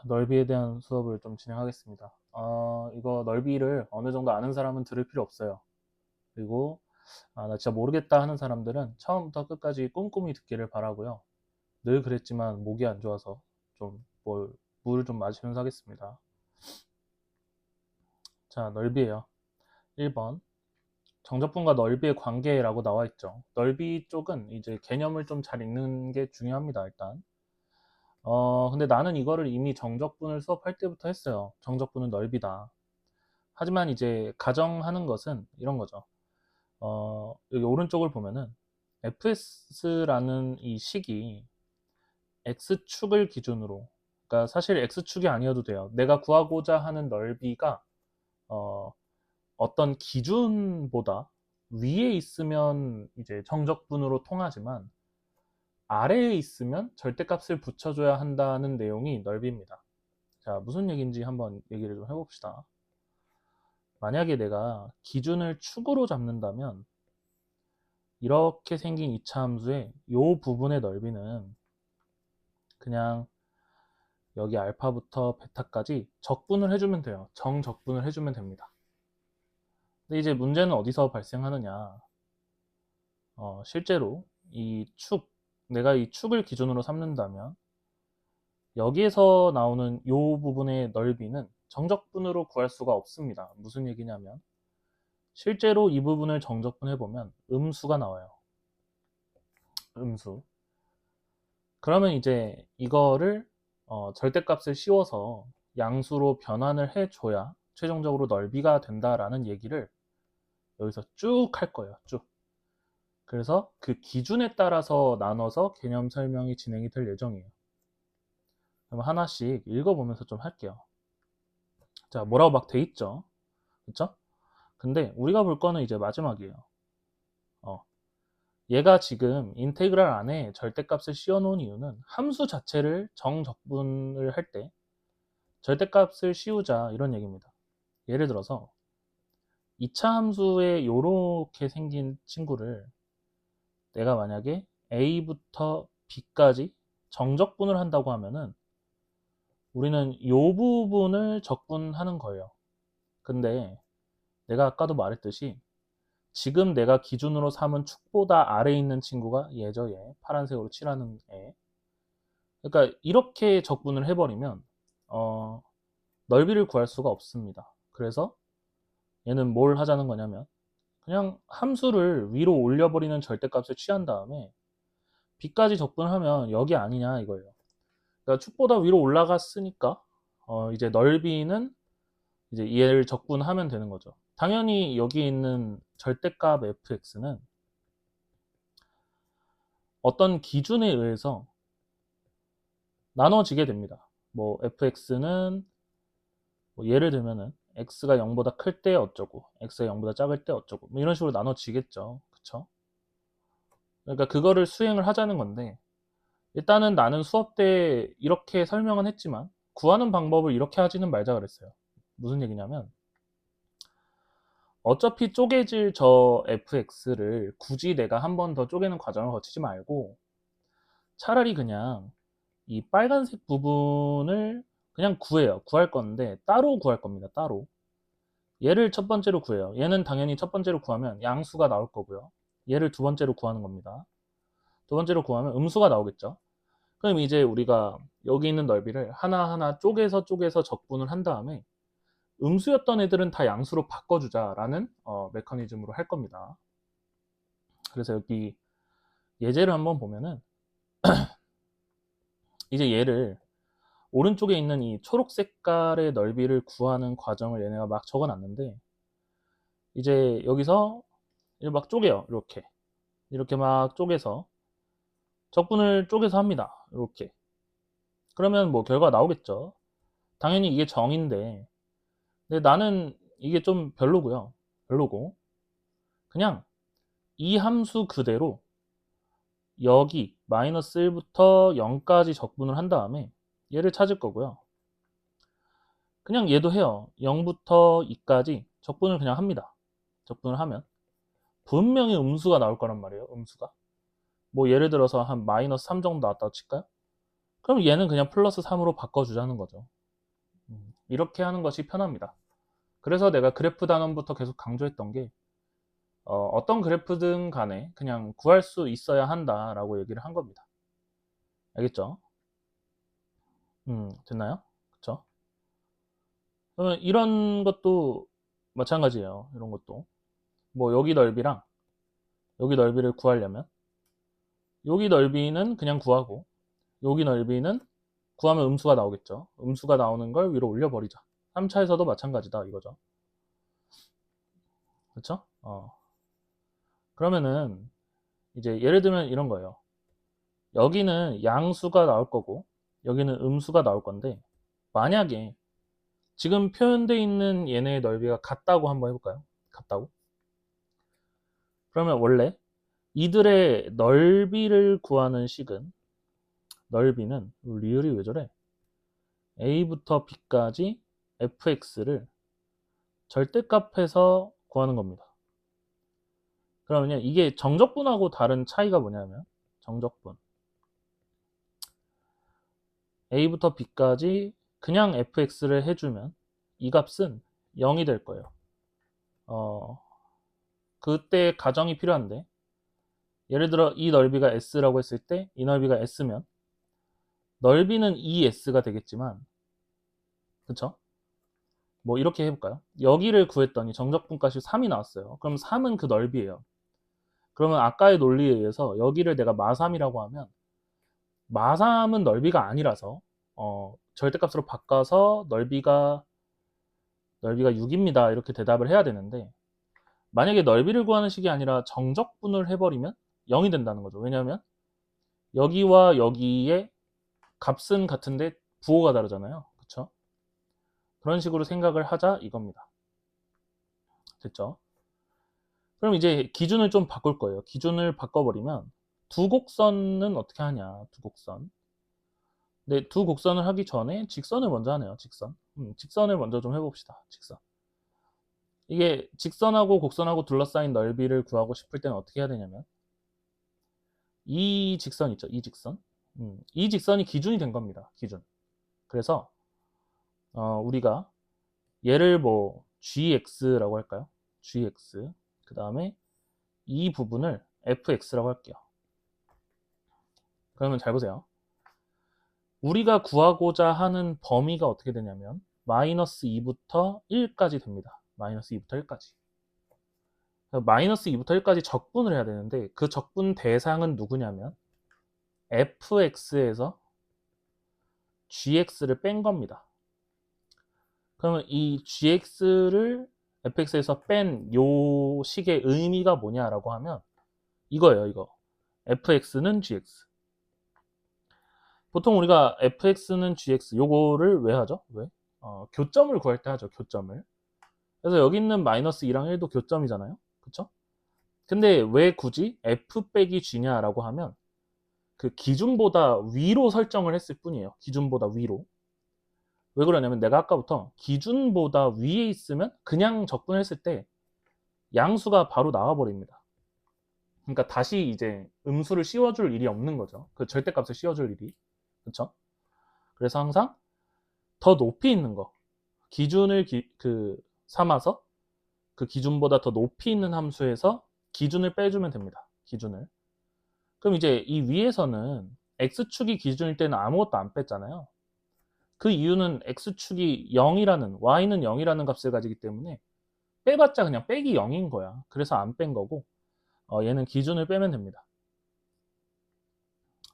넓이에 대한 수업을 좀 진행하겠습니다. 이거 넓이를 어느 정도 아는 사람은 들을 필요 없어요. 그리고 나 진짜 모르겠다 하는 사람들은 처음부터 끝까지 꼼꼼히 듣기를 바라고요. 늘 그랬지만 목이 안 좋아서 좀 물을 좀 마시면서 하겠습니다. 자, 넓이에요. 1번. 정적분과 넓이의 관계라고 나와 있죠. 넓이 쪽은 이제 개념을 좀 잘 읽는 게 중요합니다, 일단. 근데 나는 이거를 이미 정적분을 수업할 때부터 했어요. 정적분은 넓이다. 하지만 이제 가정하는 것은 이런 거죠. 여기 오른쪽을 보면은 fs라는 이 식이 x축을 기준으로, 그러니까 사실 x축이 아니어도 돼요. 내가 구하고자 하는 넓이가 어, 어떤 기준보다 위에 있으면 이제 정적분으로 통하지만 아래에 있으면 절대값을 붙여줘야 한다는 내용이 넓이입니다. 자, 무슨 얘기인지 한번 얘기를 좀 해봅시다. 만약에 내가 기준을 축으로 잡는다면 이렇게 생긴 이차 함수의 이 부분의 넓이는 그냥 여기 알파부터 베타까지 적분을 해주면 돼요. 정적분을 해주면 됩니다. 근데 이제 문제는 어디서 발생하느냐. 실제로 내가 이 축을 기준으로 삼는다면 여기에서 나오는 이 부분의 넓이는 정적분으로 구할 수가 없습니다. 무슨 얘기냐면 실제로 이 부분을 정적분해보면 음수가 나와요. 음수. 그러면 이제 이거를 절대값을 씌워서 양수로 변환을 해줘야 최종적으로 넓이가 된다라는 얘기를 여기서 쭉 할 거예요. 쭉. 그래서 그 기준에 따라서 나눠서 개념 설명이 진행이 될 예정이에요. 그럼 하나씩 읽어보면서 좀 할게요. 자, 뭐라고 막 돼 있죠? 그쵸? 근데 우리가 볼 거는 이제 마지막이에요. 얘가 지금 인테그랄 안에 절대값을 씌워놓은 이유는 함수 자체를 정적분을 할 때 절대값을 씌우자 이런 얘기입니다. 예를 들어서 2차 함수에 요렇게 생긴 친구를 내가 만약에 a부터 b까지 정적분을 한다고 하면은 우리는 요 부분을 적분하는 거예요. 근데 내가 아까도 말했듯이 지금 내가 기준으로 삼은 축보다 아래에 있는 친구가 얘죠, 얘. 파란색으로 칠하는 애. 그러니까 이렇게 적분을 해버리면 넓이를 구할 수가 없습니다. 그래서 얘는 뭘 하자는 거냐면 그냥 함수를 위로 올려버리는 절대값을 취한 다음에 b까지 적분하면 여기 아니냐 이거예요. 그러니까 축보다 위로 올라갔으니까 이제 넓이는 이제 얘를 적분하면 되는 거죠. 당연히 여기 있는 절대값 fx는 어떤 기준에 의해서 나눠지게 됩니다. 뭐 fx는 뭐 예를 들면은 x가 0보다 클 때 어쩌고 x가 0보다 작을 때 어쩌고 뭐 이런 식으로 나눠지겠죠. 그쵸? 그러니까 그거를 수행을 하자는 건데 일단은 나는 수업 때 이렇게 설명은 했지만 구하는 방법을 이렇게 하지는 말자 그랬어요. 무슨 얘기냐면 어차피 쪼개질 저 fx를 굳이 내가 한 번 더 쪼개는 과정을 거치지 말고 차라리 그냥 이 빨간색 부분을 그냥 구해요. 구할 건데 따로 구할 겁니다. 따로. 얘를 첫 번째로 구해요. 얘는 당연히 첫 번째로 구하면 양수가 나올 거고요. 얘를 두 번째로 구하는 겁니다. 두 번째로 구하면 음수가 나오겠죠. 그럼 이제 우리가 여기 있는 넓이를 하나하나 쪼개서 적분을 한 다음에 음수였던 애들은 다 양수로 바꿔주자라는 메커니즘으로 할 겁니다. 그래서 여기 예제를 한번 보면은 이제 얘를 오른쪽에 있는 이 초록 색깔의 넓이를 구하는 과정을 얘네가 막 적어놨는데 이제 여기서 막 쪼개요. 이렇게 막 쪼개서 적분을 쪼개서 합니다. 이렇게. 그러면 뭐 결과가 나오겠죠. 당연히 이게 정인데 근데 나는 이게 좀 별로고요. 별로고 그냥 이 함수 그대로 여기 마이너스 1부터 0까지 적분을 한 다음에 얘를 찾을 거고요. 그냥 얘도 해요. 0부터 2까지 적분을 그냥 합니다. 적분을 하면 분명히 음수가 나올 거란 말이에요. 음수가. 뭐 예를 들어서 한 마이너스 3 정도 나왔다고 칠까요? 그럼 얘는 그냥 플러스 3으로 바꿔주자는 거죠. 이렇게 하는 것이 편합니다. 그래서 내가 그래프 단원부터 계속 강조했던 게 어떤 그래프든 간에 그냥 구할 수 있어야 한다라고 얘기를 한 겁니다. 알겠죠? 됐나요? 그쵸? 그러면 이런 것도 마찬가지예요. 이런 것도. 뭐 여기 넓이랑 여기 넓이를 구하려면 여기 넓이는 그냥 구하고 여기 넓이는 구하면 음수가 나오겠죠. 음수가 나오는 걸 위로 올려버리자. 3차에서도 마찬가지다 이거죠. 그쵸? 그러면은 이제 예를 들면 이런 거예요. 여기는 양수가 나올 거고 여기는 음수가 나올 건데 만약에 지금 표현되어 있는 얘네의 넓이가 같다고 한번 해볼까요? 같다고? 그러면 원래 이들의 넓이를 구하는 식은 넓이는 리을이 왜 저래? a부터 b까지 fx를 절대값에서 구하는 겁니다. 그러면 이게 정적분하고 다른 차이가 뭐냐면 정적분 a부터 b까지 그냥 fx를 해주면 이 값은 0이 될 거예요. 그때 가정이 필요한데 예를 들어 이 넓이가 s라고 했을 때 이 넓이가 s면 넓이는 2s가 되겠지만 그쵸? 뭐 이렇게 해볼까요? 여기를 구했더니 정적분값이 3이 나왔어요. 그럼 3은 그 넓이에요. 그러면 아까의 논리에 의해서 여기를 내가 마3이라고 하면 마3은 넓이가 아니라서 절대값으로 바꿔서 넓이가 6입니다. 이렇게 대답을 해야 되는데 만약에 넓이를 구하는 식이 아니라 정적분을 해버리면 0이 된다는 거죠. 왜냐하면 여기와 여기의 값은 같은데 부호가 다르잖아요. 그쵸? 그런 식으로 생각을 하자 이겁니다. 됐죠? 그럼 이제 기준을 좀 바꿀 거예요. 기준을 바꿔버리면 두 곡선은 어떻게 하냐? 두 곡선. 근데 두 곡선을 하기 전에 직선을 먼저 하네요. 직선. 직선을 먼저 좀 해봅시다. 직선. 이게 직선하고 곡선하고 둘러싸인 넓이를 구하고 싶을 때는 어떻게 해야 되냐면 이 직선 있죠. 이 직선. 이 직선이 기준이 된 겁니다. 기준. 그래서 우리가 얘를 뭐 gx라고 할까요? gx. 그 다음에 이 부분을 fx라고 할게요. 그러면 잘 보세요. 우리가 구하고자 하는 범위가 어떻게 되냐면 마이너스 2부터 1까지 됩니다. 마이너스 2부터 1까지. 마이너스 2부터 1까지 적분을 해야 되는데 그 적분 대상은 누구냐면 fx에서 gx를 뺀 겁니다. 그러면 이 gx를 fx에서 뺀 요 식의 의미가 뭐냐라고 하면 이거예요, 이거. fx는 gx. 보통 우리가 fx는 gx 요거를 왜 하죠? 왜? 교점을 구할 때 하죠, 교점을. 그래서 여기 있는 마이너스 2랑 1도 교점이잖아요. 그쵸? 근데 왜 굳이 f 빼기 g냐라고 하면 그 기준보다 위로 설정을 했을 뿐이에요. 기준보다 위로. 왜 그러냐면 내가 아까부터 기준보다 위에 있으면 그냥 적분했을 때 양수가 바로 나와버립니다. 그러니까 다시 이제 음수를 씌워줄 일이 없는 거죠. 그 절대값을 씌워줄 일이. 그쵸? 그래서 항상 더 높이 있는 거. 기준을 삼아서 그 기준보다 더 높이 있는 함수에서 기준을 빼주면 됩니다. 기준을. 그럼 이제 이 위에서는 x축이 기준일 때는 아무것도 안 뺐잖아요. 그 이유는 x축이 0이라는 y는 0이라는 값을 가지기 때문에 빼봤자 그냥 빼기 0인 거야. 그래서 안 뺀 거고 얘는 기준을 빼면 됩니다.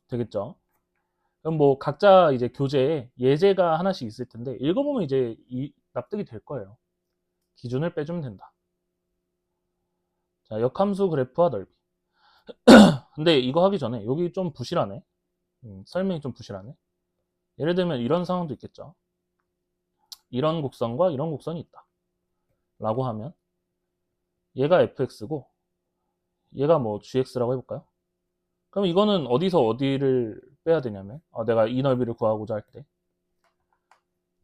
되겠죠? 그럼 뭐 각자 이제 교재에 예제가 하나씩 있을 텐데 읽어보면 이제 납득이 될 거예요. 기준을 빼주면 된다. 자, 역함수 그래프와 넓이. 근데 이거 하기 전에 여기 좀 부실하네. 설명이 좀 부실하네. 예를 들면 이런 상황도 있겠죠. 이런 곡선과 이런 곡선이 있다. 라고 하면 얘가 fx고 얘가 뭐 gx라고 해볼까요? 그럼 이거는 어디서 어디를 빼야 되냐면 내가 이 넓이를 구하고자 할 때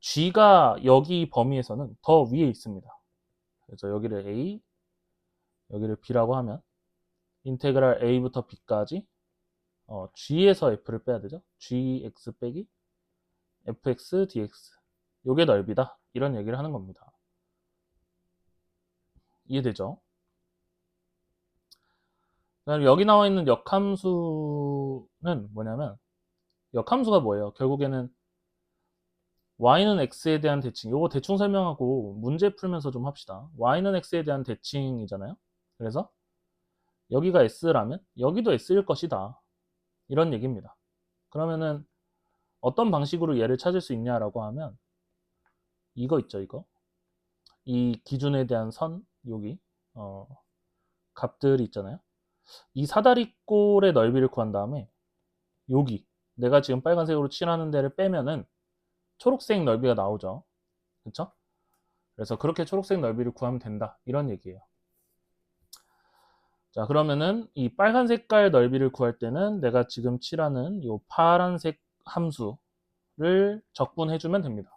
g가 여기 범위에서는 더 위에 있습니다. 그래서 여기를 a, 여기를 b라고 하면 인테그랄 a부터 b까지 g에서 f를 빼야 되죠. gx 빼기 fx dx 요게 넓이다. 이런 얘기를 하는 겁니다. 이해되죠? 그다음에 여기 나와 있는 역함수는 뭐냐면 역함수가 뭐예요? 결국에는 y는 x에 대한 대칭. 요거 대충 설명하고 문제 풀면서 좀 합시다. y는 x에 대한 대칭이잖아요. 그래서 여기가 s라면 여기도 s일 것이다. 이런 얘기입니다. 그러면은 어떤 방식으로 얘를 찾을 수 있냐라고 하면 이거 있죠, 이거. 이 기준에 대한 선, 여기 값들이 있잖아요. 이 사다리꼴의 넓이를 구한 다음에 여기 내가 지금 빨간색으로 칠하는 데를 빼면은 초록색 넓이가 나오죠. 그렇죠? 그래서 그렇게 초록색 넓이를 구하면 된다. 이런 얘기예요. 자, 그러면은 이 빨간 색깔 넓이를 구할 때는 내가 지금 칠하는 이 파란색 함수를 적분해주면 됩니다.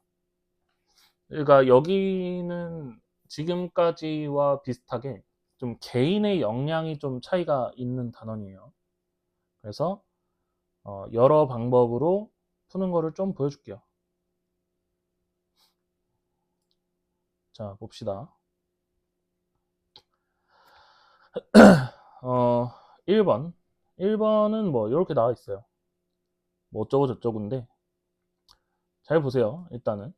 그러니까 여기는 지금까지와 비슷하게 좀 개인의 역량이 좀 차이가 있는 단원이에요. 그래서 여러 방법으로 푸는 거를 좀 보여줄게요. 자, 봅시다. 1번. 1번은 뭐 이렇게 나와 있어요. 뭐 어쩌고 저쩌고인데 잘 보세요. 일단은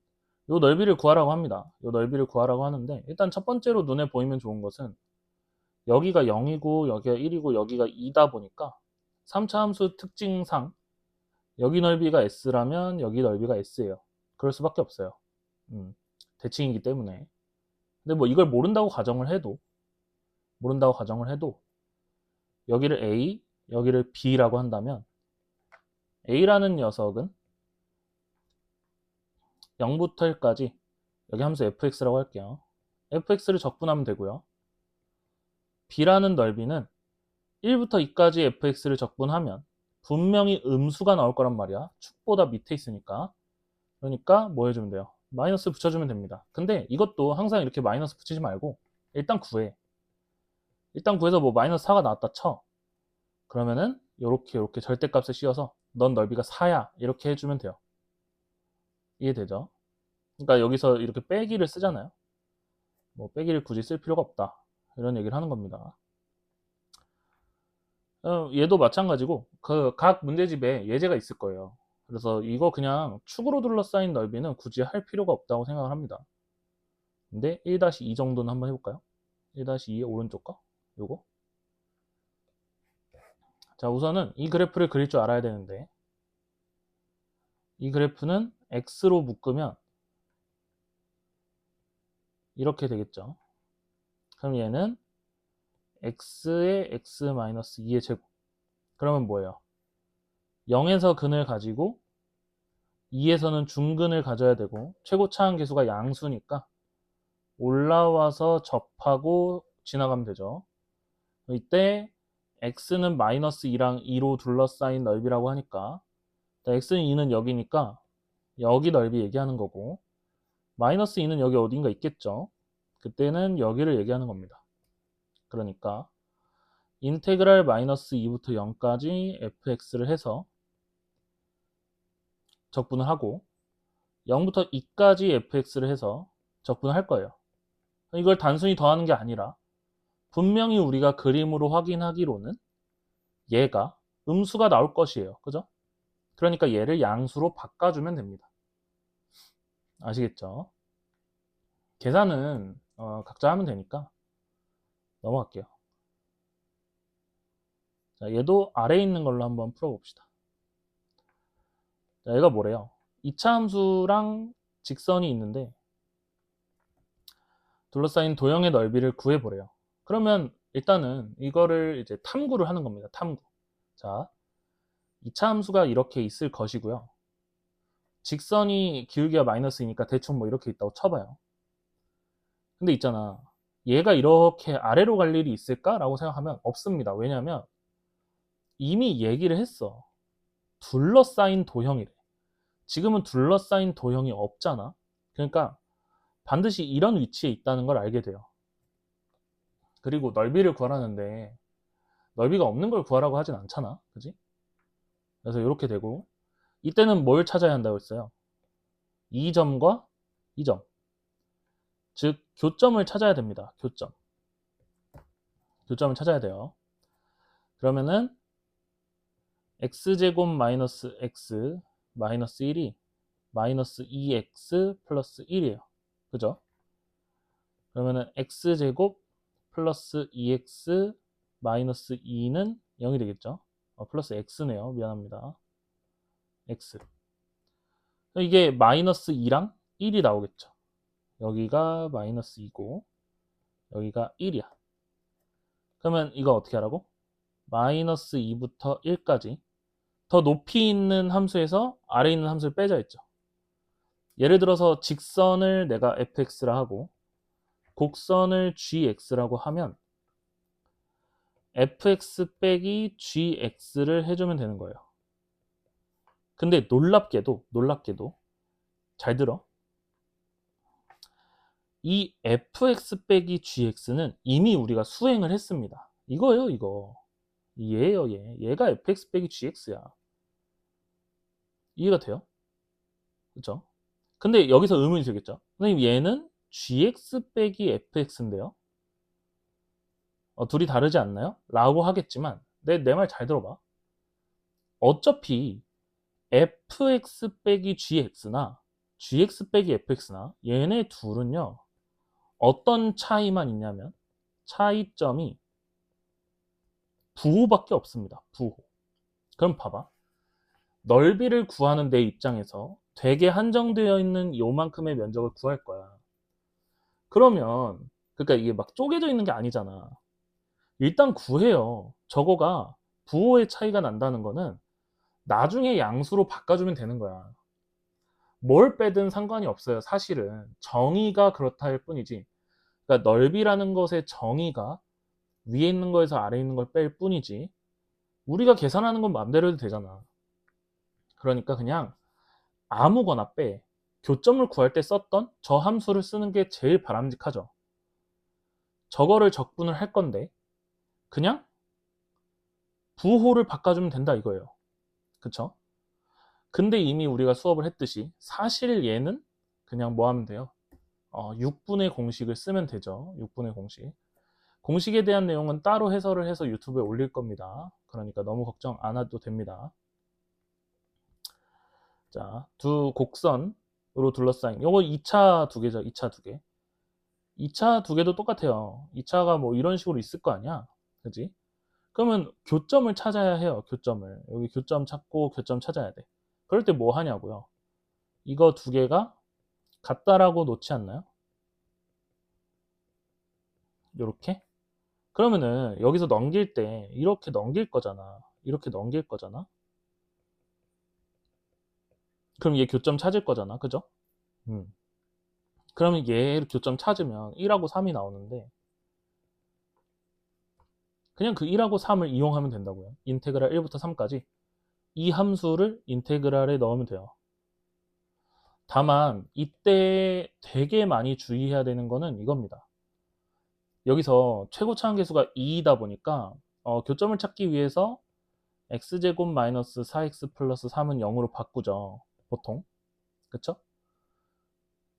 요 넓이를 구하라고 합니다. 요 넓이를 구하라고 하는데 일단 첫 번째로 눈에 보이면 좋은 것은 여기가 0이고 여기가 1이고 여기가 2다 보니까 3차 함수 특징상 여기 넓이가 s라면 여기 넓이가 s예요. 그럴 수밖에 없어요. 대칭이기 때문에. 근데 뭐 이걸 모른다고 가정을 해도 여기를 a, 여기를 b라고 한다면 a라는 녀석은 0부터 1까지 여기 함수 fx라고 할게요. fx를 적분하면 되고요. b라는 넓이는 1부터 2까지 fx를 적분하면 분명히 음수가 나올 거란 말이야. 축보다 밑에 있으니까. 그러니까 뭐 해주면 돼요? 마이너스 붙여주면 됩니다. 근데 이것도 항상 이렇게 마이너스 붙이지 말고 일단 구해. 일단 구해서 뭐 마이너스 4가 나왔다 쳐. 그러면은 요렇게 절대값을 씌워서 넌 넓이가 4야 이렇게 해주면 돼요. 이해되죠? 그러니까 여기서 이렇게 빼기를 쓰잖아요. 뭐 빼기를 굳이 쓸 필요가 없다. 이런 얘기를 하는 겁니다. 얘도 마찬가지고 그 각 문제집에 예제가 있을 거예요. 그래서 이거 그냥 축으로 둘러싸인 넓이는 굳이 할 필요가 없다고 생각을 합니다. 근데 1-2 정도는 한번 해볼까요? 1-2의 오른쪽 거 요거. 자, 우선은 이 그래프를 그릴 줄 알아야 되는데 이 그래프는 x로 묶으면 이렇게 되겠죠. 그럼 얘는 x의 x-2의 제곱. 그러면 뭐예요? 0에서 근을 가지고 2에서는 중근을 가져야 되고 최고 차항계수가 양수니까 올라와서 접하고 지나가면 되죠. 이때 x는 마이너스 2랑 2로 둘러싸인 넓이라고 하니까 x는 2는 여기니까 여기 넓이 얘기하는 거고 마이너스 2는 여기 어딘가 있겠죠. 그때는 여기를 얘기하는 겁니다. 그러니까 인테그랄 마이너스 2부터 0까지 fx를 해서 적분을 하고 0부터 2까지 fx를 해서 적분을 할 거예요. 이걸 단순히 더하는 게 아니라 분명히 우리가 그림으로 확인하기로는 얘가 음수가 나올 것이에요. 그죠? 그러니까 얘를 양수로 바꿔주면 됩니다. 아시겠죠? 계산은 각자 하면 되니까 넘어갈게요. 자, 얘도 아래에 있는 걸로 한번 풀어봅시다. 자, 얘가 뭐래요? 2차 함수랑 직선이 있는데 둘러싸인 도형의 넓이를 구해보래요. 그러면 일단은 이거를 이제 탐구를 하는 겁니다. 탐구. 자, 2차 함수가 이렇게 있을 것이고요. 직선이 기울기가 마이너스이니까 대충 뭐 이렇게 있다고 쳐봐요. 근데 있잖아. 얘가 이렇게 아래로 갈 일이 있을까라고 생각하면 없습니다. 왜냐면 이미 얘기를 했어. 둘러싸인 도형이래. 지금은 둘러싸인 도형이 없잖아. 그러니까 반드시 이런 위치에 있다는 걸 알게 돼요. 그리고 넓이를 구하라는데 넓이가 없는 걸 구하라고 하진 않잖아. 그지? 그래서 이렇게 되고 이때는 뭘 찾아야 한다고 했어요? 이 점과 이 점. 즉 교점을 찾아야 됩니다. 교점을 찾아야 돼요. 그러면은 x제곱 마이너스 x 마이너스 1이 마이너스 2x 플러스 1이에요. 그죠? 그러면은 x제곱 플러스 2x 마이너스 2는 0이 되겠죠? 플러스 x네요. 미안합니다. x. 이게 마이너스 2랑 1이 나오겠죠. 여기가 마이너스 2고 여기가 1이야. 그러면 이거 어떻게 하라고? 마이너스 2부터 1까지 더 높이 있는 함수에서 아래에 있는 함수를 빼자 했죠. 예를 들어서 직선을 내가 fx라 하고 곡선을 gx라고 하면 fx 빼기 gx를 해주면 되는 거예요. 근데 놀랍게도 잘 들어. 이 fx 빼기 gx는 이미 우리가 수행을 했습니다. 이거예요, 이거. 얘예요, 얘. 얘가 fx 빼기 gx야. 이해가 돼요? 그쵸? 근데 여기서 의문이 들겠죠? 선생님, 얘는 gx 빼기 fx인데요? 둘이 다르지 않나요? 라고 하겠지만, 내 말 잘 들어봐. 어차피 fx 빼기 gx나 gx 빼기 fx나 얘네 둘은요, 어떤 차이만 있냐면, 차이점이 부호밖에 없습니다. 부호. 그럼 봐봐. 넓이를 구하는 내 입장에서 되게 한정되어 있는 요만큼의 면적을 구할 거야. 그러면 그러니까 이게 막 쪼개져 있는 게 아니잖아. 일단 구해요. 저거가 부호의 차이가 난다는 거는 나중에 양수로 바꿔주면 되는 거야. 뭘 빼든 상관이 없어요. 사실은 정의가 그렇다 할 뿐이지. 그러니까 넓이라는 것의 정의가 위에 있는 거에서 아래에 있는 걸 뺄 뿐이지. 우리가 계산하는 건 마음대로 해도 되잖아. 그러니까 그냥 아무거나 빼. 교점을 구할 때 썼던 저 함수를 쓰는 게 제일 바람직하죠. 저거를 적분을 할 건데 그냥 부호를 바꿔주면 된다 이거예요. 그쵸? 근데 이미 우리가 수업을 했듯이 사실 얘는 그냥 뭐 하면 돼요? 6분의 공식을 쓰면 되죠. 6분의 공식. 공식에 대한 내용은 따로 해설을 해서 유튜브에 올릴 겁니다. 그러니까 너무 걱정 안 해도 됩니다. 자, 두 곡선으로 둘러싸인 요거 2차 두 개죠. 2차 두 개. 2차 두 개도 똑같아요. 2차가 뭐 이런 식으로 있을 거 아니야. 그지? 그러면 교점을 찾아야 해요. 교점을. 여기 교점 찾고 교점 찾아야 돼. 그럴 때 뭐 하냐고요. 이거 두 개가 같다라고 놓지 않나요? 이렇게? 그러면은 여기서 넘길 때 이렇게 넘길 거잖아. 이렇게 넘길 거잖아. 그럼 얘 교점 찾을 거잖아. 그죠? 그러면 얘를 교점 찾으면 1하고 3이 나오는데 그냥 그 1하고 3을 이용하면 된다고요. 인테그랄 1부터 3까지 이 함수를 인테그랄에 넣으면 돼요. 다만 이때 되게 많이 주의해야 되는 거는 이겁니다. 여기서 최고 차항계수가 2이다 보니까 교점을 찾기 위해서 x제곱 마이너스 4x 플러스 3은 0으로 바꾸죠. 보통. 그쵸?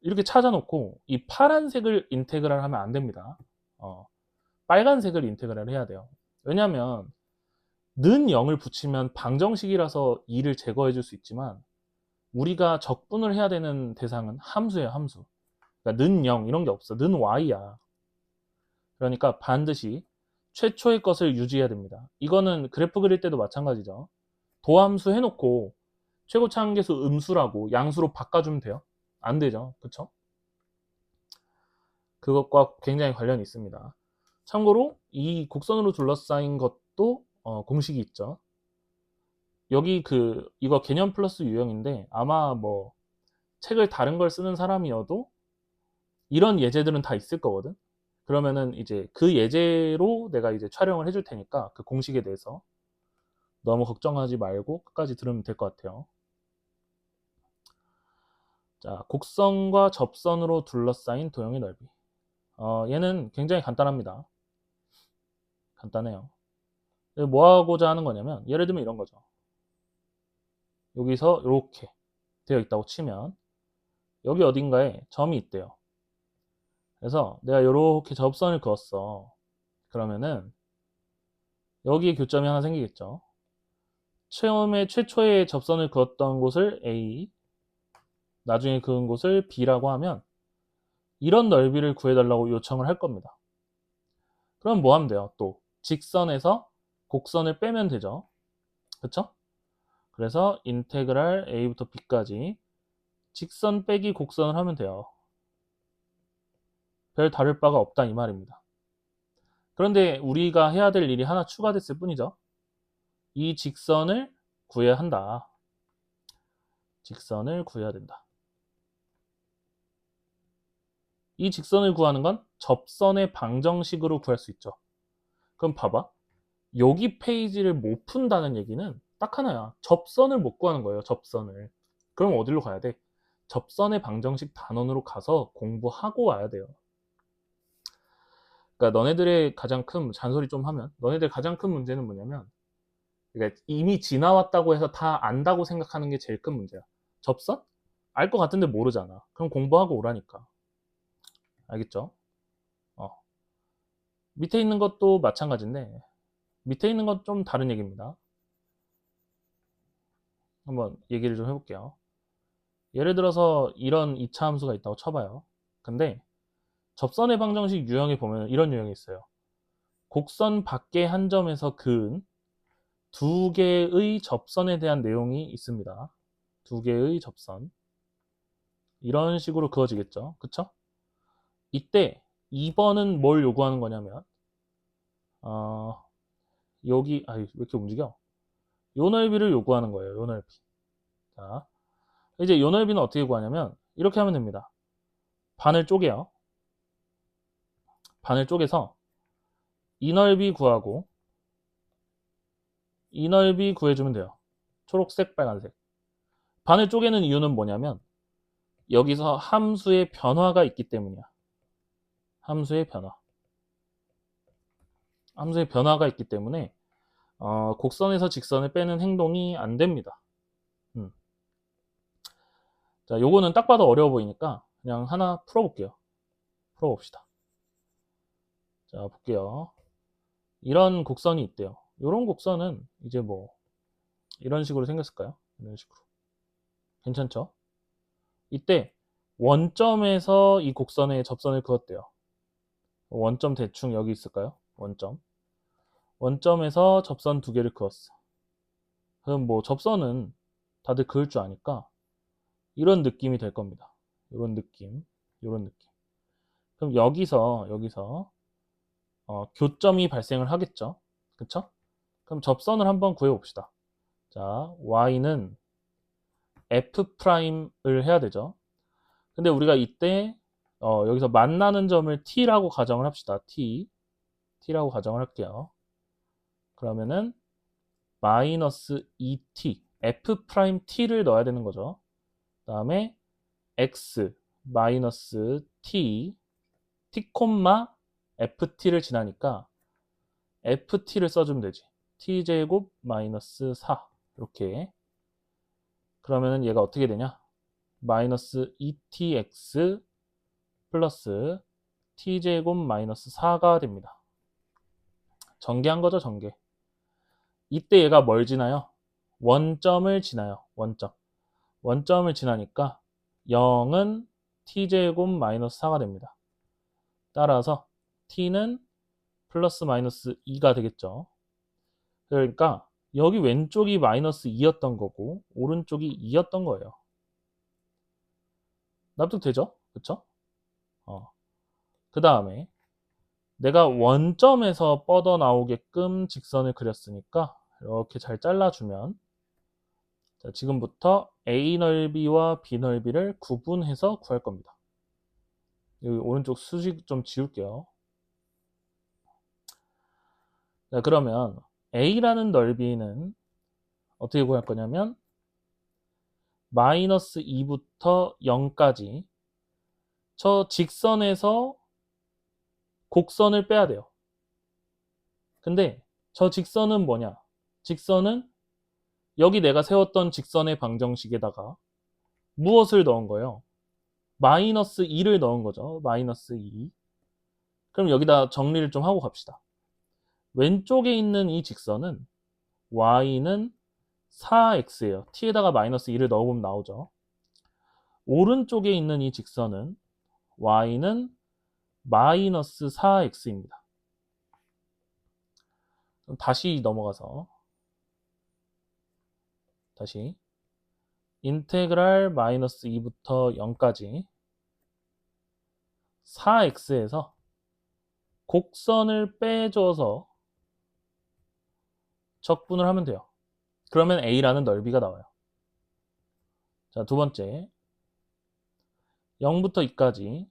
이렇게 찾아놓고 이 파란색을 인테그랄 하면 안 됩니다. 빨간색을 인테그랄 해야 돼요. 왜냐하면 는 0을 붙이면 방정식이라서 2를 제거해 줄 수 있지만 우리가 적분을 해야 되는 대상은 함수예요, 함수. 그러니까 는 0 이런 게 없어. 는 y야. 그러니까 반드시 최초의 것을 유지해야 됩니다. 이거는 그래프 그릴 때도 마찬가지죠. 도함수 해놓고 최고 차항계수 음수라고 양수로 바꿔주면 돼요? 안 되죠. 그쵸? 그것과 굉장히 관련이 있습니다. 참고로 이 곡선으로 둘러싸인 것도 공식이 있죠. 여기 이거 개념 플러스 유형인데 아마 뭐 책을 다른 걸 쓰는 사람이어도 이런 예제들은 다 있을 거거든. 그러면은 이제 그 예제로 내가 이제 촬영을 해줄 테니까 그 공식에 대해서 너무 걱정하지 말고 끝까지 들으면 될 것 같아요. 자, 곡선과 접선으로 둘러싸인 도형의 넓이. 얘는 굉장히 간단합니다. 간단해요. 뭐 하고자 하는 거냐면 예를 들면 이런 거죠. 여기서 이렇게 되어 있다고 치면 여기 어딘가에 점이 있대요. 그래서 내가 이렇게 접선을 그었어. 그러면은 여기에 교점이 하나 생기겠죠. 최초에 접선을 그었던 곳을 A, 나중에 그은 곳을 B라고 하면 이런 넓이를 구해달라고 요청을 할 겁니다. 그럼 뭐 하면 돼요? 또 직선에서 곡선을 빼면 되죠. 그쵸? 그래서 인테그랄 A부터 B까지 직선 빼기 곡선을 하면 돼요. 별 다를 바가 없다 이 말입니다. 그런데 우리가 해야 될 일이 하나 추가됐을 뿐이죠. 이 직선을 구해야 한다. 직선을 구해야 된다. 이 직선을 구하는 건 접선의 방정식으로 구할 수 있죠. 그럼 봐봐. 여기 페이지를 못 푼다는 얘기는 딱 하나야. 접선을 못 구하는 거예요. 접선을. 그럼 어디로 가야 돼? 접선의 방정식 단원으로 가서 공부하고 와야 돼요. 그러니까 너네들의 가장 큰 잔소리 좀 하면 너네들 가장 큰 문제는 뭐냐면 그러니까 이미 지나왔다고 해서 다 안다고 생각하는 게 제일 큰 문제야. 접선? 알 것 같은데 모르잖아. 그럼 공부하고 오라니까. 알겠죠? 어. 밑에 있는 것도 마찬가지인데 밑에 있는 건 좀 다른 얘기입니다. 한번 얘기를 좀 해볼게요. 예를 들어서 이런 2차 함수가 있다고 쳐봐요. 근데 접선의 방정식 유형에 보면 이런 유형이 있어요. 곡선 밖의 한 점에서 그은 두 개의 접선에 대한 내용이 있습니다. 두 개의 접선. 이런 식으로 그어지겠죠. 그쵸? 이때 2번은 뭘 요구하는 거냐면 여기 왜 이렇게 움직여? 요 넓이를 요구하는 거예요. 요 넓이. 자, 이제 요 넓이는 어떻게 구하냐면 이렇게 하면 됩니다. 반을 쪼개요. 반을 쪼개서 이 넓이 구하고 이 넓이 구해주면 돼요. 초록색, 빨간색. 반을 쪼개는 이유는 뭐냐면 여기서 함수의 변화가 있기 때문이야. 함수의 변화. 함수의 변화가 있기 때문에 곡선에서 직선을 빼는 행동이 안 됩니다. 자, 요거는 딱 봐도 어려워 보이니까 그냥 하나 풀어볼게요. 풀어봅시다. 자, 볼게요. 이런 곡선이 있대요. 이런 곡선은 이제 뭐 이런 식으로 생겼을까요? 이런 식으로. 괜찮죠? 이때 원점에서 이 곡선에 접선을 그었대요. 원점 대충 여기 있을까요? 원점. 원점에서 접선 두 개를 그었어. 그럼 뭐 접선은 다들 그을 줄 아니까 이런 느낌이 될 겁니다. 이런 느낌, 이런 느낌. 그럼 여기서 교점이 발생을 하겠죠. 그쵸? 그럼 접선을 한번 구해봅시다. 자, y는 f'을 해야 되죠. 근데 우리가 이때 여기서 만나는 점을 t라고 가정을 합시다. t라고 가정을 할게요. 그러면은 마이너스 2t, f't를 넣어야 되는 거죠. 그 다음에 x 마이너스 t, t, ft를 지나니까 ft를 써주면 되지. t제곱 마이너스 4 이렇게. 그러면은 얘가 어떻게 되냐? 마이너스 2tx 플러스 t제곱 마이너스 4가 됩니다. 전개한 거죠, 전개. 이때 얘가 뭘 지나요? 원점을 지나요. 원점을 지나니까 0은 t제곱 마이너스 4가 됩니다. 따라서 t는 플러스 마이너스 2가 되겠죠. 그러니까 여기 왼쪽이 마이너스 2였던 거고 오른쪽이 2였던 거예요. 납득되죠? 그쵸? 그 다음에 내가 원점에서 뻗어나오게끔 직선을 그렸으니까 이렇게 잘 잘라주면 자, 지금부터 A 넓이와 B 넓이를 구분해서 구할 겁니다. 여기 오른쪽 수식 좀 지울게요. 자, 그러면 A라는 넓이는 어떻게 구할 거냐면 마이너스 2부터 0까지 저 직선에서 곡선을 빼야 돼요. 근데 저 직선은 뭐냐? 직선은 여기 내가 세웠던 직선의 방정식에다가 무엇을 넣은 거예요? 마이너스 2를 넣은 거죠. 마이너스 2. 그럼 여기다 정리를 좀 하고 갑시다. 왼쪽에 있는 이 직선은 y는 4x예요. t에다가 마이너스 2를 넣어보면 나오죠. 오른쪽에 있는 이 직선은 y는 마이너스 4x입니다. 다시 넘어가서 다시 인테그랄 마이너스 2부터 0까지 4x에서 곡선을 빼줘서 적분을 하면 돼요. 그러면 a라는 넓이가 나와요. 자, 두 번째 0부터 2까지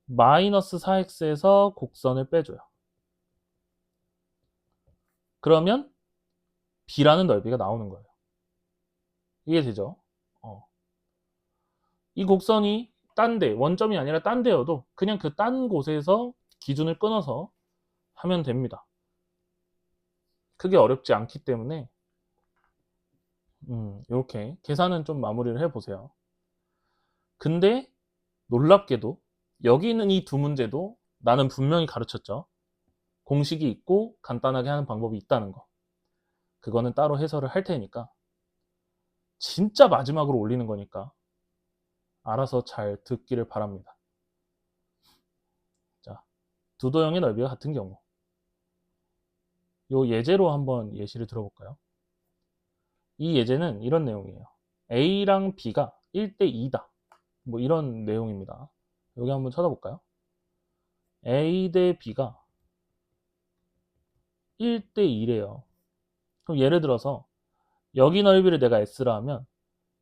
마이너스 4x에서 곡선을 빼줘요. 그러면 b라는 넓이가 나오는 거예요. 이해되죠? 이 곡선이 딴 데, 원점이 아니라 딴 데여도 그냥 그 딴 곳에서 기준을 끊어서 하면 됩니다. 크게 어렵지 않기 때문에 이렇게 계산은 좀 마무리를 해보세요. 근데 놀랍게도 여기 있는 이 두 문제도 나는 분명히 가르쳤죠. 공식이 있고 간단하게 하는 방법이 있다는 거. 그거는 따로 해설을 할 테니까 진짜 마지막으로 올리는 거니까 알아서 잘 듣기를 바랍니다. 자, 두 도형의 넓이가 같은 경우 요 예제로 한번 예시를 들어볼까요? 이 예제는 이런 내용이에요. A랑 B가 1대 2다. 뭐 이런 내용입니다. 여기 한번 쳐다볼까요? A 대 B가 1대 2래요. 그럼 예를 들어서 여기 넓이를 내가 S라 하면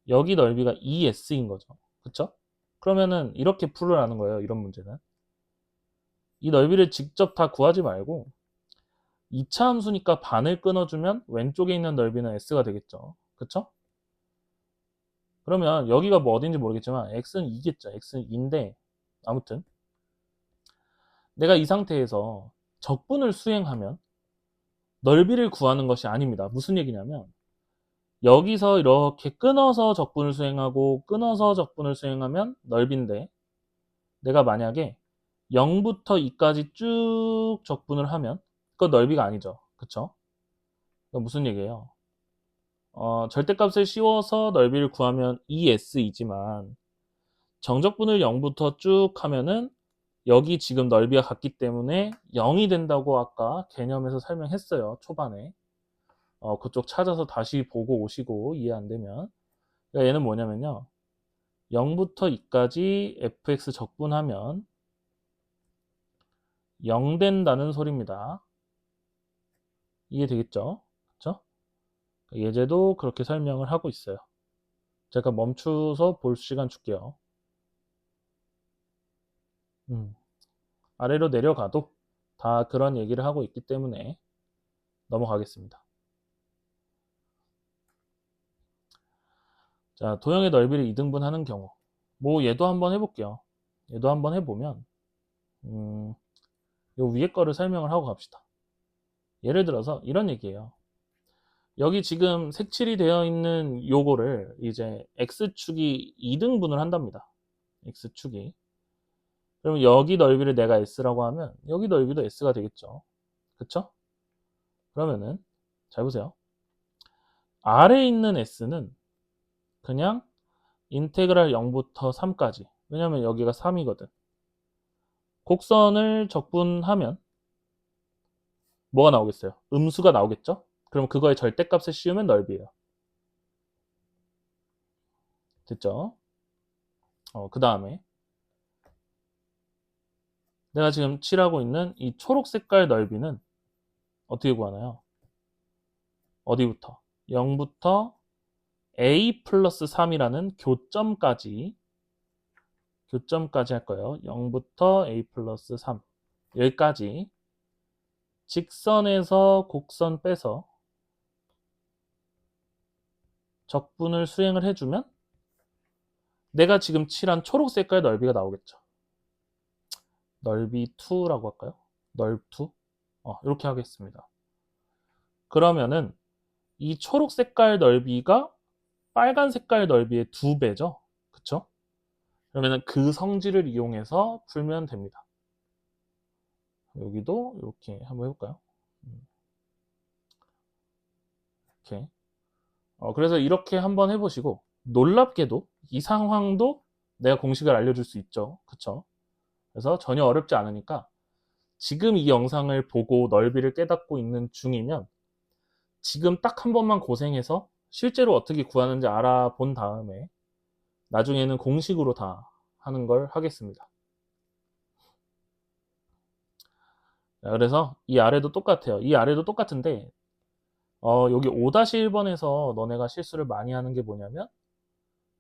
여기 넓이가 2S인 거죠. 그쵸? 그러면은 이렇게 풀으라는 거예요. 이런 문제는. 이 넓이를 직접 다 구하지 말고 2차 함수니까 반을 끊어주면 왼쪽에 있는 넓이는 S가 되겠죠. 그쵸? 그러면 여기가 뭐 어딘지 모르겠지만 X는 2겠죠. X는 2인데 아무튼 내가 이 상태에서 적분을 수행하면 넓이를 구하는 것이 아닙니다. 무슨 얘기냐면 여기서 이렇게 끊어서 적분을 수행하고 끊어서 적분을 수행하면 넓이인데 내가 만약에 0부터 2까지 쭉 적분을 하면 그건 넓이가 아니죠. 그쵸? 무슨 얘기예요? 절대값을 씌워서 넓이를 구하면 2S이지만 정적분을 0부터 쭉 하면은 여기 지금 넓이가 같기 때문에 0이 된다고 아까 개념에서 설명했어요. 초반에. 그쪽 찾아서 다시 보고 오시고 이해 안 되면. 그러니까 얘는 뭐냐면요. 0부터 2까지 fx 적분하면 0 된다는 소리입니다. 이해되겠죠? 그렇죠? 예제도 그렇게 설명을 하고 있어요. 제가 멈추서 볼 시간 줄게요. 아래로 내려가도 다 그런 얘기를 하고 있기 때문에 넘어가겠습니다. 자, 도형의 넓이를 2등분하는 경우. 뭐 얘도 한번 해볼게요. 얘도 한번 해보면 요 위에 거를 설명을 하고 갑시다. 예를 들어서 이런 얘기예요. 여기 지금 색칠이 되어 있는 요거를 이제 x축이 2등분을 한답니다. x축이. 그러면 여기 넓이를 내가 s라고 하면 여기 넓이도 s가 되겠죠. 그쵸? 그러면은 잘 보세요. 아래에 있는 s는 그냥 인테그랄 0부터 3까지. 왜냐면 여기가 3이거든. 곡선을 적분하면 뭐가 나오겠어요? 음수가 나오겠죠? 그럼 그거의 절대값을 씌우면 넓이에요. 됐죠? 그 다음에 내가 지금 칠하고 있는 이 초록 색깔 넓이는 어떻게 구하나요? 어디부터? 0부터 a 플러스 3이라는 교점까지 할 거예요. 0부터 a 플러스 3 여기까지 직선에서 곡선 빼서 적분을 수행을 해주면 내가 지금 칠한 초록 색깔 넓이가 나오겠죠. 넓이 2라고 할까요? 넓2? 이렇게 하겠습니다. 그러면은 이 초록 색깔 넓이가 빨간 색깔 넓이의 2배죠. 그쵸? 그러면 그 성질을 이용해서 풀면 됩니다. 여기도 이렇게 한번 해볼까요? 이렇게. 그래서 이렇게 한번 해보시고, 놀랍게도 이 상황도 내가 공식을 알려줄 수 있죠. 그쵸? 그래서 전혀 어렵지 않으니까 지금 이 영상을 보고 넓이를 깨닫고 있는 중이면 지금 딱 한 번만 고생해서 실제로 어떻게 구하는지 알아본 다음에 나중에는 공식으로 다 하는 걸 하겠습니다. 그래서 이 아래도 똑같아요. 이 아래도 똑같은데 여기 5-1번에서 너네가 실수를 많이 하는 게 뭐냐면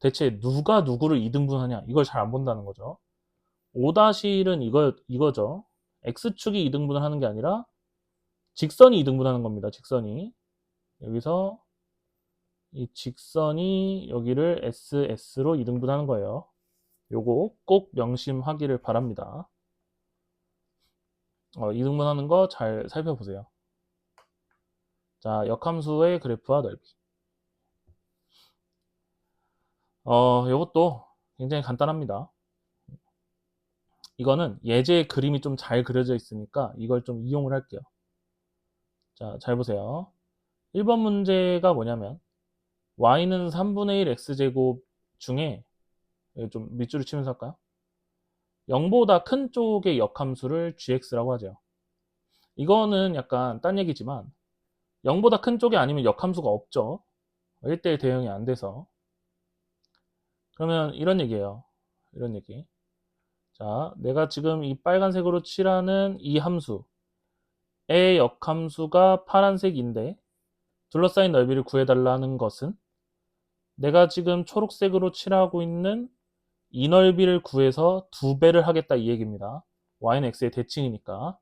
대체 누가 누구를 이등분하냐 이걸 잘 안 본다는 거죠. 5-1은 이거죠. x축이 이등분을 하는 게 아니라 직선이 이등분하는 겁니다. 직선이. 여기서 이 직선이 여기를 SS로 이등분하는 거예요. 요거 꼭 명심하기를 바랍니다. 이등분하는 거 잘 살펴보세요. 자, 역함수의 그래프와 넓이. 요것도 굉장히 간단합니다. 이거는 예제 그림이 좀 잘 그려져 있으니까 이걸 좀 이용을 할게요. 자, 잘 보세요. 1번 문제가 뭐냐면 y는 3분의 1 x제곱 중에 좀 밑줄을 치면서 할까요? 0보다 큰 쪽의 역함수를 gx라고 하죠. 이거는 약간 딴 얘기지만 0보다 큰 쪽이 아니면 역함수가 없죠. 1대1 대응이 안 돼서. 그러면 이런 얘기예요. 이런 얘기. 자, 내가 지금 이 빨간색으로 칠하는 이 함수의 역함수가 파란색인데 둘러싸인 넓이를 구해달라는 것은 내가 지금 초록색으로 칠하고 있는 이 넓이를 구해서 2배를 하겠다 이 얘기입니다. y는 x의 대칭이니까.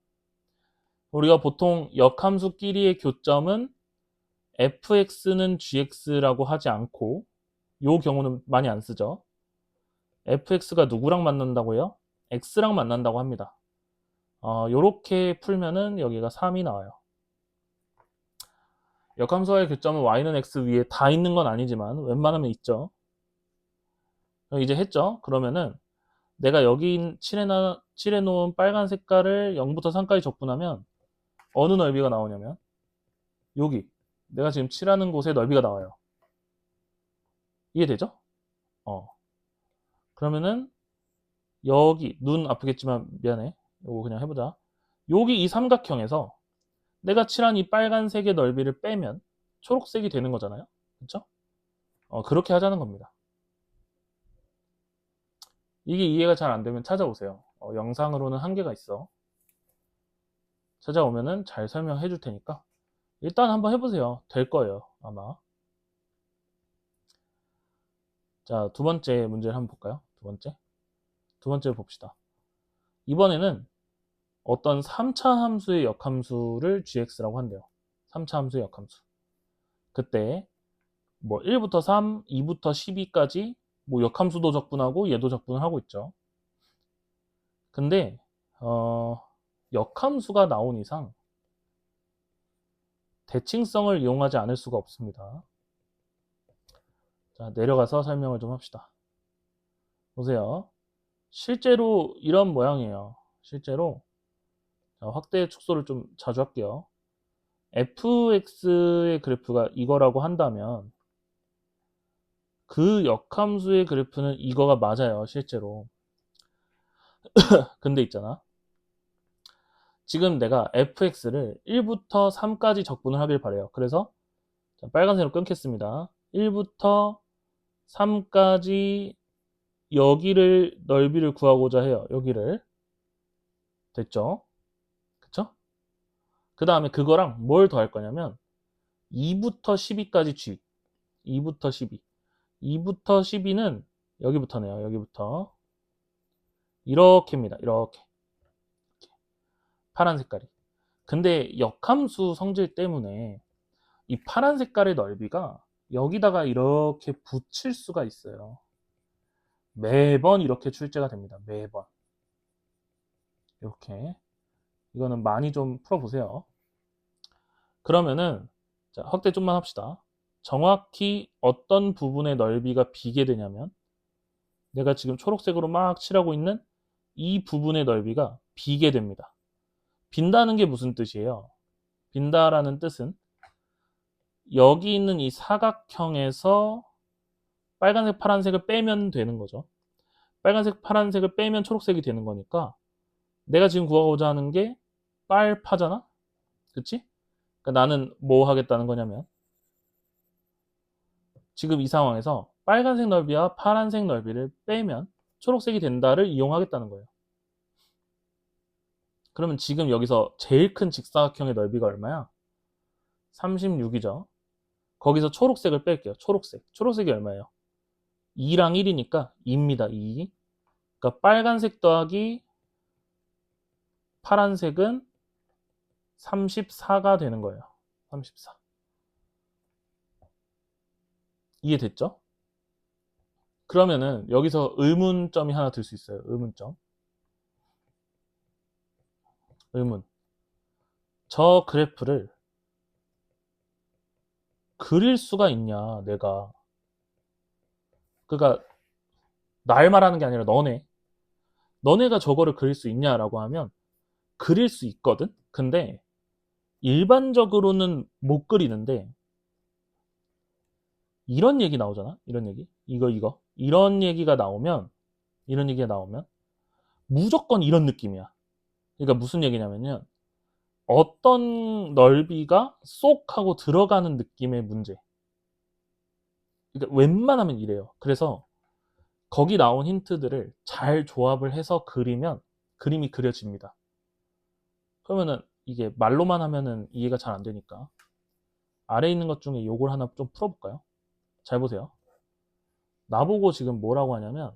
우리가 보통 역함수끼리의 교점은 fx는 gx라고 하지 않고 이 경우는 많이 안 쓰죠. fx가 누구랑 만난다고요? x랑 만난다고 합니다. 요렇게 풀면은 여기가 3이 나와요. 역함수와의 교점은 y는 x 위에 다 있는 건 아니지만 웬만하면 있죠. 이제 했죠? 그러면은 내가 여기 칠해놓은 빨간 색깔을 0부터 3까지 적분하면 어느 넓이가 나오냐면 여기 내가 지금 칠하는 곳의 넓이가 나와요. 이해되죠? 그러면은 여기 눈 아프겠지만 미안해. 이거 그냥 해보자. 여기 이 삼각형에서 내가 칠한 이 빨간색의 넓이를 빼면 초록색이 되는 거잖아요. 그렇죠? 그렇게 하자는 겁니다. 이게 이해가 잘 안 되면 찾아오세요. 영상으로는 한계가 있어. 찾아오면은 잘 설명해 줄 테니까 일단 한번 해보세요. 될 거예요, 아마. 자, 두 번째 문제를 한번 볼까요? 두 번째 봅시다. 이번에는 어떤 3차 함수의 역함수를 gx라고 한대요. 3차 함수의 역함수. 그때 뭐 1부터 3, 2부터 12까지 뭐 역함수도 적분하고 얘도 적분을 하고 있죠. 근데 역함수가 나온 이상 대칭성을 이용하지 않을 수가 없습니다. 자, 내려가서 설명을 좀 합시다. 보세요. 실제로 이런 모양이에요. 실제로 확대 축소를 좀 자주 할게요. fx의 그래프가 이거라고 한다면 그 역함수의 그래프는 이거가 맞아요. 실제로. 근데 있잖아. 지금 내가 fx를 1부터 3까지 적분을 하길 바래요. 그래서 빨간색으로 끊겠습니다. 1부터 3까지 여기를 넓이를 구하고자 해요. 여기를. 됐죠? 그쵸? 그 다음에 그거랑 뭘 더 할 거냐면 2부터 12까지 g. 2부터 12. 2부터 12는 여기부터네요. 여기부터. 이렇게입니다. 이렇게. 파란 색깔이. 근데 역함수 성질 때문에 이 파란 색깔의 넓이가 여기다가 이렇게 붙일 수가 있어요. 매번 이렇게 출제가 됩니다. 매번. 이렇게. 이거는 많이 좀 풀어보세요. 그러면은 자, 확대 좀만 합시다. 정확히 어떤 부분의 넓이가 비게 되냐면 내가 지금 초록색으로 막 칠하고 있는 이 부분의 넓이가 비게 됩니다. 빈다는 게 무슨 뜻이에요? 빈다라는 뜻은 여기 있는 이 사각형에서 빨간색, 파란색을 빼면 되는 거죠. 빨간색, 파란색을 빼면 초록색이 되는 거니까 내가 지금 구하고자 하는 게 빨파잖아? 그치? 그러니까 나는 뭐 하겠다는 거냐면 지금 이 상황에서 빨간색 넓이와 파란색 넓이를 빼면 초록색이 된다를 이용하겠다는 거예요. 그러면 지금 여기서 제일 큰 직사각형의 넓이가 얼마야? 36이죠. 거기서 초록색을 뺄게요. 초록색. 초록색이 얼마예요? 2랑 1이니까 2입니다. 2. 그러니까 빨간색 더하기 파란색은 34가 되는 거예요. 34. 이해됐죠? 그러면은 여기서 의문점이 하나 들 수 있어요. 의문점. 의문. 저 그래프를 그릴 수가 있냐, 내가. 그러니까 날 말하는 게 아니라 너네가 저거를 그릴 수 있냐라고 하면 그릴 수 있거든? 근데 일반적으로는 못 그리는데 이런 얘기 나오잖아? 이런 얘기. 이거. 이런 얘기가 나오면 무조건 이런 느낌이야. 그러니까 무슨 얘기냐면요. 어떤 넓이가 쏙 하고 들어가는 느낌의 문제. 그러니까 웬만하면 이래요. 그래서 거기 나온 힌트들을 잘 조합을 해서 그리면 그림이 그려집니다. 그러면은 이게 말로만 하면은 이해가 잘 안 되니까 아래에 있는 것 중에 요걸 하나 좀 풀어볼까요? 잘 보세요. 나보고 지금 뭐라고 하냐면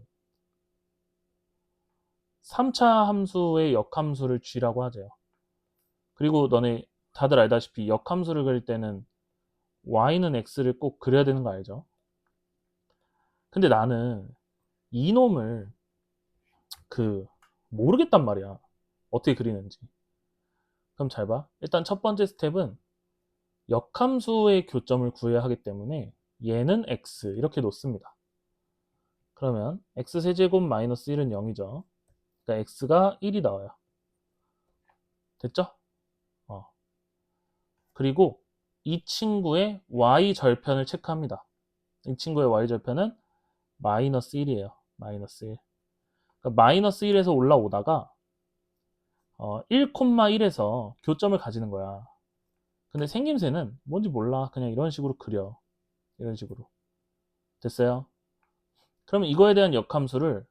3차 함수의 역함수를 g라고 하재요. 그리고 너네 다들 알다시피 역함수를 그릴 때는 y는 x를 꼭 그려야 되는 거 알죠? 근데 나는 이놈을 모르겠단 말이야. 어떻게 그리는지. 그럼 잘 봐. 일단 첫 번째 스텝은 역함수의 교점을 구해야 하기 때문에 얘는 x 이렇게 놓습니다. 그러면 x세제곱 마이너스 1은 0이죠. 그러니까 x가 1이 나와요. 됐죠? 그리고 이 친구의 y절편을 체크합니다. 이 친구의 y절편은 마이너스 1이에요. 마이너스 1. 그러니까 마이너스 1에서 올라오다가 1,1에서 교점을 가지는 거야. 근데 생김새는 뭔지 몰라. 그냥 이런 식으로 그려. 이런 식으로. 됐어요? 그러면 이거에 대한 역함수를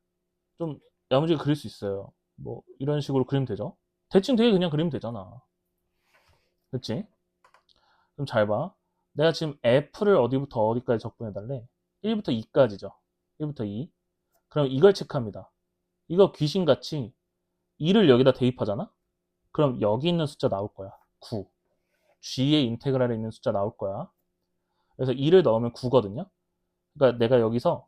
좀 야무지게 그릴 수 있어요. 뭐 이런 식으로 그리면 되죠. 대충 되게 그냥 그리면 되잖아. 그치? 그럼 잘 봐. 내가 지금 f를 어디부터 어디까지 적분해달래? 1부터 2까지죠. 1부터 2. 그럼 이걸 체크합니다. 이거 귀신같이 2를 여기다 대입하잖아? 그럼 여기 있는 숫자 나올 거야. 9. g의 인테그랄에 있는 숫자 나올 거야. 그래서 2를 넣으면 9거든요. 그러니까 내가 여기서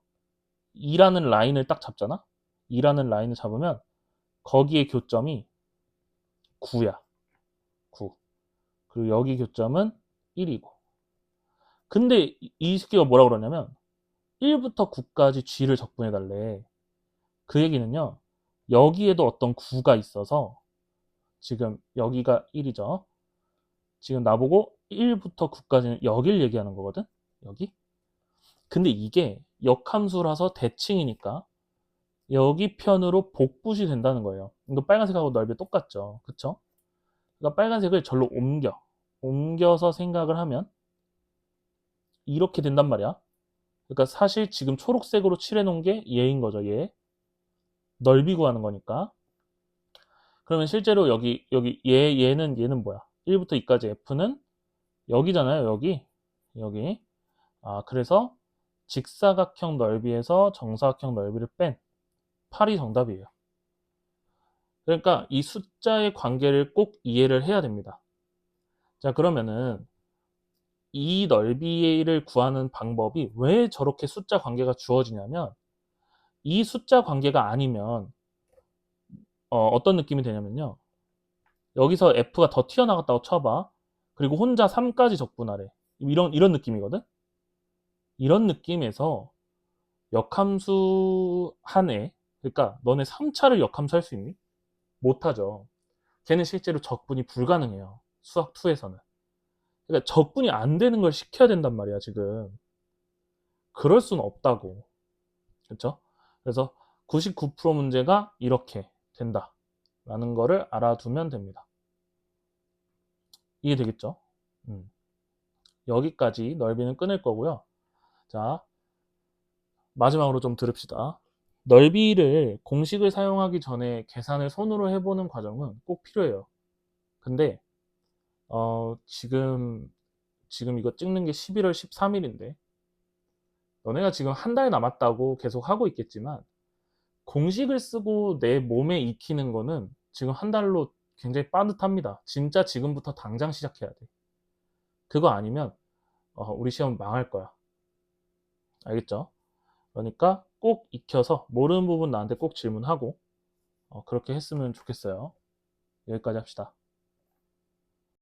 2라는 라인을 딱 잡잖아? 2라는 라인을 잡으면 거기에 교점이 9야. 9. 그리고 여기 교점은 1이고. 근데 이 새끼가 뭐라 그러냐면 1부터 9까지 g를 적분해달래. 그 얘기는요. 여기에도 어떤 9가 있어서 지금 여기가 1이죠. 지금 나보고 1부터 9까지는 여길 얘기하는 거거든. 여기. 근데 이게 역함수라서 대칭이니까 여기 편으로 복붙이 된다는 거예요. 이거 빨간색하고 넓이 똑같죠. 그쵸? 그러니까 빨간색을 절로 옮겨서 생각을 하면 이렇게 된단 말이야. 그러니까 사실 지금 초록색으로 칠해 놓은 게 얘인 거죠. 얘. 넓이 구하는 거니까. 그러면 실제로 여기 얘는 뭐야? 1부터 2까지 f는 여기잖아요. 여기. 그래서 직사각형 넓이에서 정사각형 넓이를 뺀 8이 정답이에요. 그러니까 이 숫자의 관계를 꼭 이해를 해야 됩니다. 자, 그러면은 이 넓이를 구하는 방법이 왜 저렇게 숫자 관계가 주어지냐면 이 숫자 관계가 아니면 어떤 느낌이 되냐면요. 여기서 f가 더 튀어나갔다고 쳐봐. 그리고 혼자 3까지 적분하래. 이런 느낌이거든? 이런 느낌에서 역함수 하네. 그러니까 너네 3차를 역함수할 수 있니? 못하죠. 걔는 실제로 적분이 불가능해요. 수학 2에서는. 그러니까 적분이 안 되는 걸 시켜야 된단 말이야, 지금. 그럴 수는 없다고. 그렇죠? 그래서 99% 문제가 이렇게 된다. 라는 거를 알아두면 됩니다. 이해되겠죠? 음. 여기까지 넓이는 끊을 거고요. 자, 마지막으로 좀 들읍시다. 넓이를 공식을 사용하기 전에 계산을 손으로 해보는 과정은 꼭 필요해요. 근데 지금 이거 찍는 게 11월 13일인데 너네가 지금 한 달 남았다고 계속 하고 있겠지만 공식을 쓰고 내 몸에 익히는 거는 지금 한 달로 굉장히 빠듯합니다. 진짜 지금부터 당장 시작해야 돼. 그거 아니면 우리 시험 망할 거야. 알겠죠? 그러니까 꼭 익혀서 모르는 부분 나한테 꼭 질문하고 그렇게 했으면 좋겠어요. 여기까지 합시다.